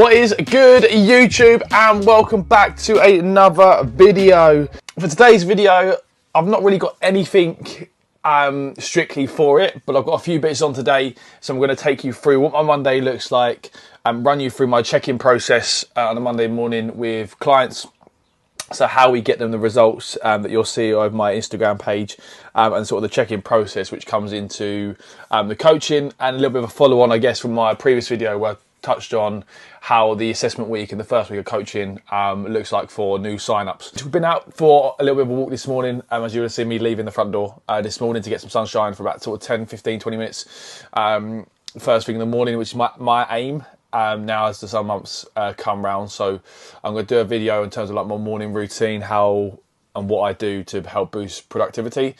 What is good, YouTube, and welcome back to another video. For today's video, I've not really got anything strictly for it, but I've got a few bits on today, so I'm going to take you through what my Monday looks like and run you through my check-in process on a Monday morning with clients. So how we get them the results that you'll see over my Instagram page, and sort of the check-in process, which comes into the coaching, and a little bit of a follow-on, I guess, from my previous video where I touched on how the assessment week and the first week of coaching looks like for new sign-ups. We've been out for a little bit of a walk this morning, as you would have seen me leaving the front door this morning to get some sunshine for about sort of 10, 15, 20 minutes. First thing in the morning, which is my aim. Now as the summer months come round, so I'm going to do a video in terms of like my morning routine, how and what I do to help boost productivity.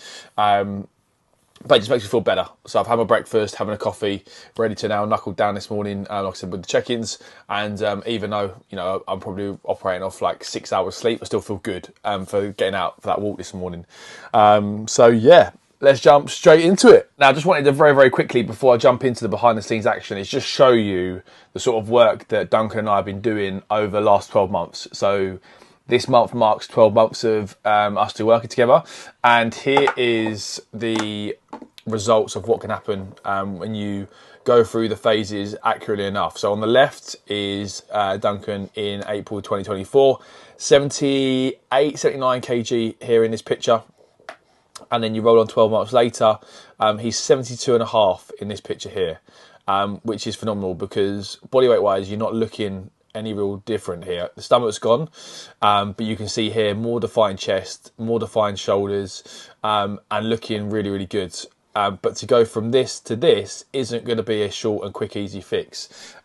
But it just makes me feel better. So I've had my breakfast, having a coffee, ready to now knuckle down this morning, like I said, with the check-ins. And even though, you know, I'm probably operating off like 6 hours sleep, I still feel good for getting out for that walk this morning. So yeah, let's jump straight into it. Now, I just wanted to very, very quickly, before I jump into the behind the scenes action, is just show you the sort of work that Duncan and I have been doing over the last 12 months. So this month marks 12 months of us two working together. And here is the results of what can happen when you go through the phases accurately enough. So on the left is Duncan in April 2024, 78, 79 kg here in this picture. And then you roll on 12 months later, he's 72.5 in this picture here, which is phenomenal because bodyweight wise, you're not looking any real different here. The stomach's gone, but you can see here more defined chest, more defined shoulders, and looking really, really good. But to go from this to this isn't going to be a short and quick, easy fix.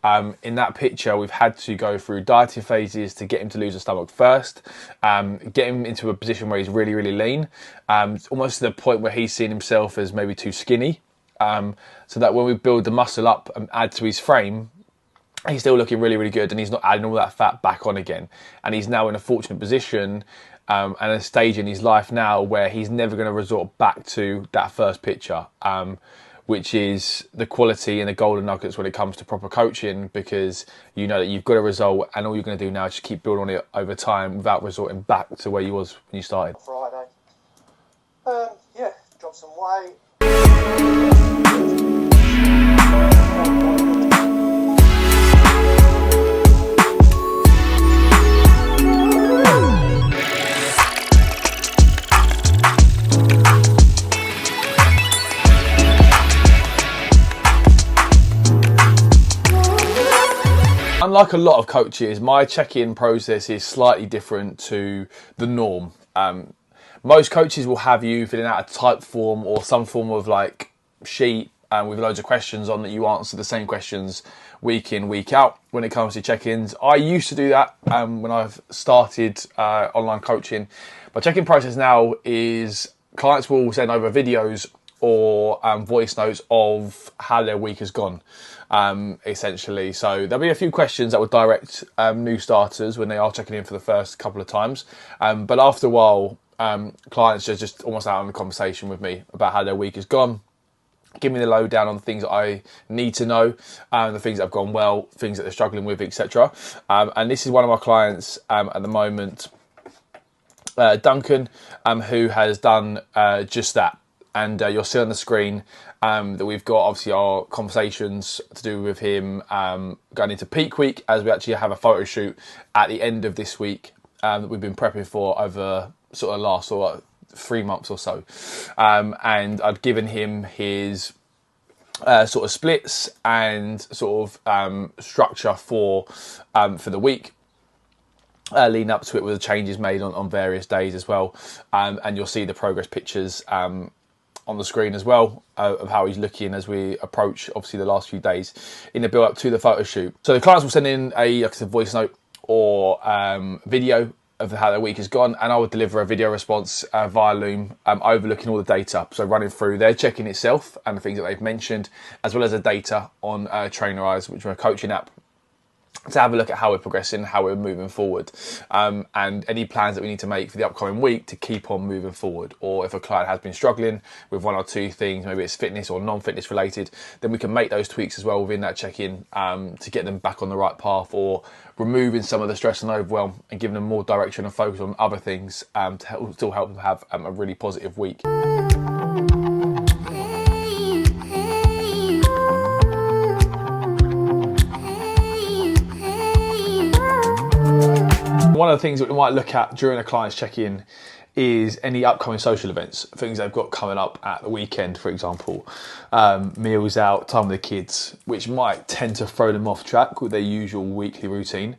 In that picture, we've had to go through dieting phases to get him to lose the stomach first, get him into a position where he's really, really lean, almost to the point where he's seeing himself as maybe too skinny, so that when we build the muscle up and add to his frame, he's still looking really, really good and he's not adding all that fat back on again. And he's now in a fortunate position and a stage in his life now where he's never going to resort back to that first picture, which is the quality and the golden nuggets when it comes to proper coaching, because you know that you've got a result and all you're going to do now is just keep building on it over time without resorting back to where you was when you started. Friday. Yeah, dropped some weight. Unlike a lot of coaches, my check-in process is slightly different to the norm. Most coaches will have you filling out a type form or some form of like sheet with loads of questions on that you answer the same questions week in, week out when it comes to check-ins. I used to do that when I've started online coaching. My check-in process now is clients will send over videos or voice notes of how their week has gone, essentially. So there'll be a few questions that will direct new starters when they are checking in for the first couple of times. But after a while, clients are just almost out on a conversation with me about how their week has gone. Give me the lowdown on the things that I need to know, the things that have gone well, things that they're struggling with, etc. And this is one of my clients at the moment, Duncan, who has done just that. And you'll see on the screen that we've got obviously our conversations to do with him going into peak week, as we actually have a photo shoot at the end of this week that we've been prepping for over sort of last 3 months or so. And I've given him his sort of splits and sort of structure for the week. Leading up to it with the changes made on various days as well. And you'll see the progress pictures on the screen as well of how he's looking as we approach obviously the last few days in the build up to the photo shoot. So the clients will send in a, like I said, voice note or video of how their week has gone, and I would deliver a video response via Loom overlooking all the data. So running through their check-in itself and the things that they've mentioned, as well as the data on Trainerize, which is a coaching app to have a look at how we're progressing, how we're moving forward, and any plans that we need to make for the upcoming week to keep on moving forward. Or if a client has been struggling with one or two things, maybe it's fitness or non-fitness related, then we can make those tweaks as well within that check-in to get them back on the right path, or removing some of the stress and overwhelm and giving them more direction and focus on other things to still help them have a really positive week. One of the things that we might look at during a client's check-in is any upcoming social events, things they've got coming up at the weekend, for example, meals out, time with the kids, which might tend to throw them off track with their usual weekly routine.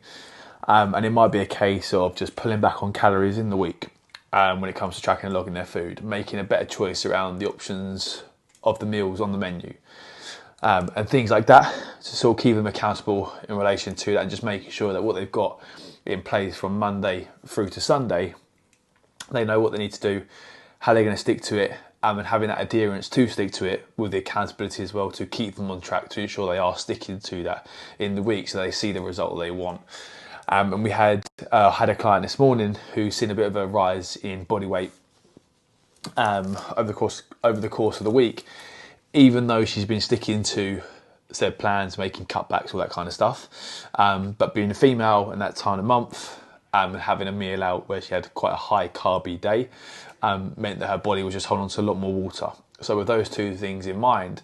And it might be a case of just pulling back on calories in the week when it comes to tracking and logging their food, making a better choice around the options of the meals on the menu. And things like that, to sort of keep them accountable in relation to that, and just making sure that what they've got in place from Monday through to Sunday, they know what they need to do, how they're going to stick to it, and having that adherence to stick to it with the accountability as well to keep them on track, to ensure they are sticking to that in the week so they see the result they want. And we had a client this morning who's seen a bit of a rise in body weight over the course of the week, even though she's been sticking to said plans, making cutbacks, all that kind of stuff. But being a female in that time of month, and having a meal out where she had quite a high carby day, meant that her body was just holding on to a lot more water. So with those two things in mind,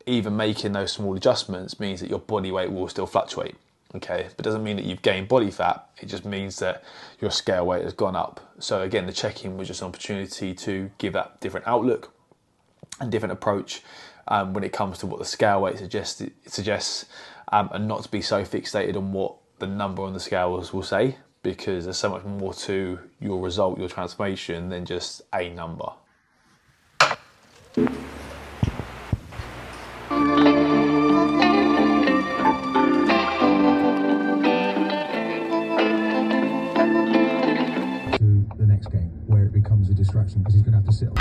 even making those small adjustments means that your body weight will still fluctuate. Okay, but doesn't mean that you've gained body fat. It just means that your scale weight has gone up. So again, the check-in was just an opportunity to give that different outlook and different approach when it comes to what the scale weight suggests, and not to be so fixated on what the number on the scales will say, because there's so much more to your result, your transformation, than just a number. To the next game where it becomes a distraction because he's going to have to sit on.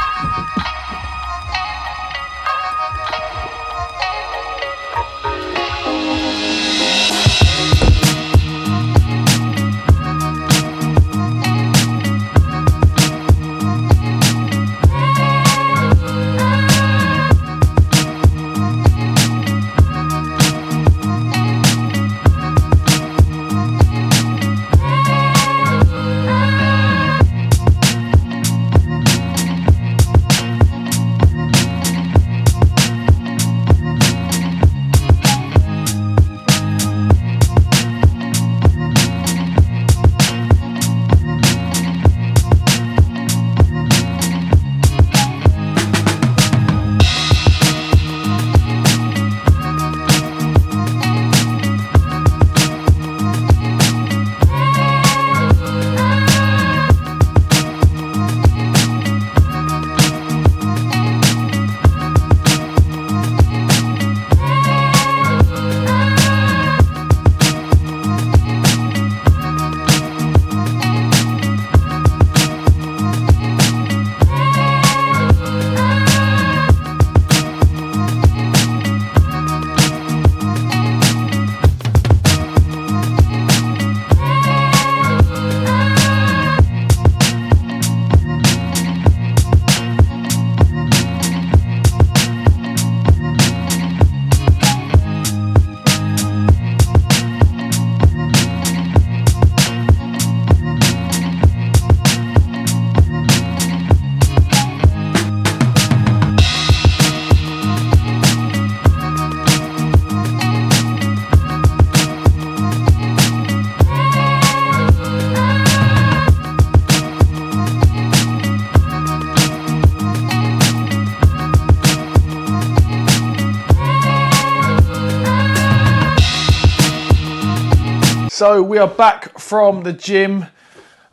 So we are back from the gym.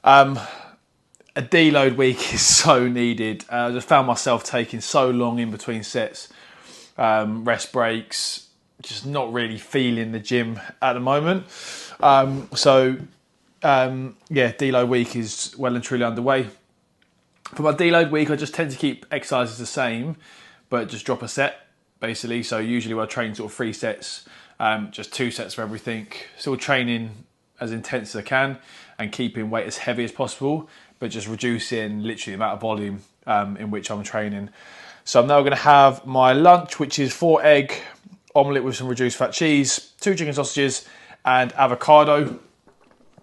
A deload week is so needed. I just found myself taking so long in between sets, rest breaks, just not really feeling the gym at the moment. Deload week is well and truly underway. For my deload week, I just tend to keep exercises the same, but just drop a set, basically. So usually I train sort of 3 sets Just 2 sets for everything. Still training as intense as I can and keeping weight as heavy as possible, but just reducing literally the amount of volume in which I'm training. So I'm now going to have my lunch, which is 4 egg omelette with some reduced fat cheese, 2 chicken sausages and avocado,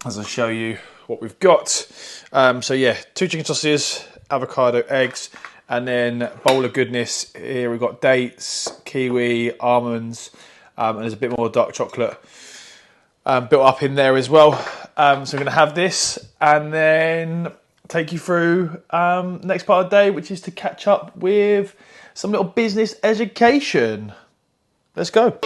as I show you what we've got. So yeah, 2 chicken sausages, avocado, eggs, and then bowl of goodness. Here we've got dates, kiwi, almonds, and there's a bit more dark chocolate built up in there as well. So I'm going to have this and then take you through next part of the day, which is to catch up with some little business education. Let's go.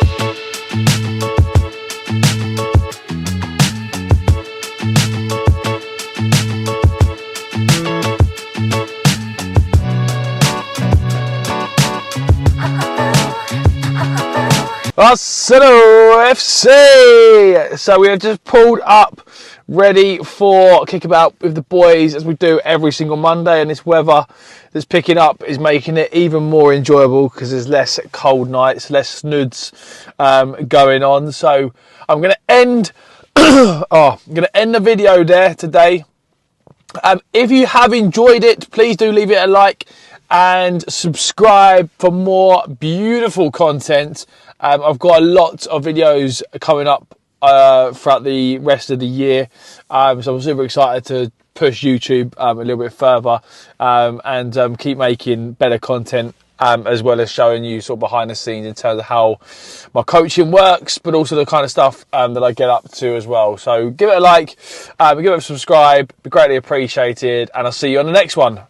Arsenal FC! So we have just pulled up ready for kickabout with the boys, as we do every single Monday, and this weather that's picking up is making it even more enjoyable because there's less cold nights, less snoods going on. So I'm going to end the video there today. If you have enjoyed it, please do leave it a like and subscribe for more beautiful content. I've got a lot of videos coming up throughout the rest of the year, so I'm super excited to push YouTube a little bit further and keep making better content, as well as showing you sort of behind the scenes in terms of how my coaching works, but also the kind of stuff that I get up to as well. So give it a like, give it a subscribe, be greatly appreciated, and I'll see you on the next one.